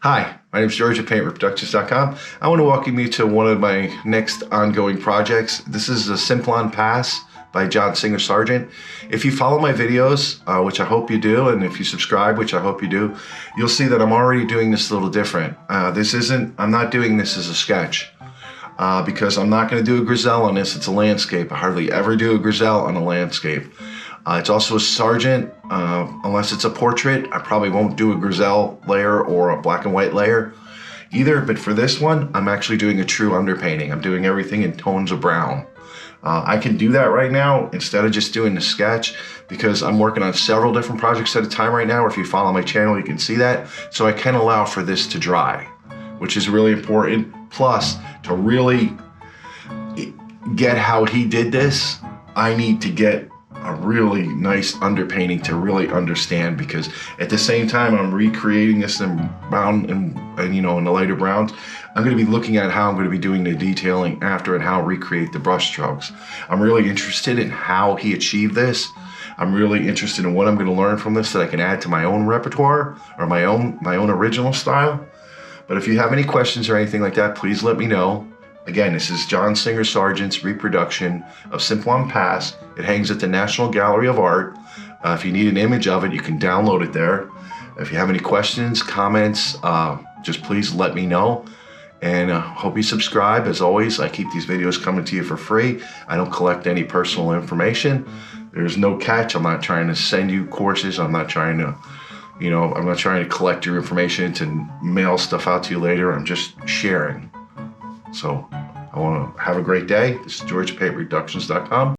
Hi, my name is George at Reproduction.com. I want to welcome you to one of my next ongoing projects. This is a Simplon pass by John Singer Sargent. If you follow my videos, which I hope you do, and if you subscribe, which I hope you do, you'll see that I'm already doing this a little different. I'm not doing this as a sketch because I'm not going to do a griselle on this. It's a landscape. I hardly ever do a griselle on a landscape. It's also a Sargent, unless it's a portrait. I probably won't do a griselle layer or a black and white layer either, but for this one, I'm actually doing a true underpainting. I'm doing everything in tones of brown. I can do that right now instead of just doing the sketch because I'm working on several different projects at a time right now. Or if you follow my channel, you can see that. So I can allow for this to dry, which is really important. Plus, to really get how he did this, I need to get a really nice underpainting to really understand, because at the same time I'm recreating this in brown and you know, in the lighter browns, I'm going to be looking at how I'm going to be doing the detailing after and how I recreate the brush strokes. I'm really interested in how he achieved this. I'm really interested in what I'm going to learn from this that I can add to my own repertoire or my own original style. But if you have any questions or anything like that, please let me know. Again, this is John Singer Sargent's reproduction of Simplon Pass. It hangs at the National Gallery of Art. If you need an image of it, you can download it there. If you have any questions, comments, just please let me know. And hope you subscribe. As always, I keep these videos coming to you for free. I don't collect any personal information. There's no catch. I'm not trying to send you courses. I'm not trying to, I'm not trying to collect your information to mail stuff out to you later. I'm just sharing. So I want to have a great day. This is George at Reproductions.com.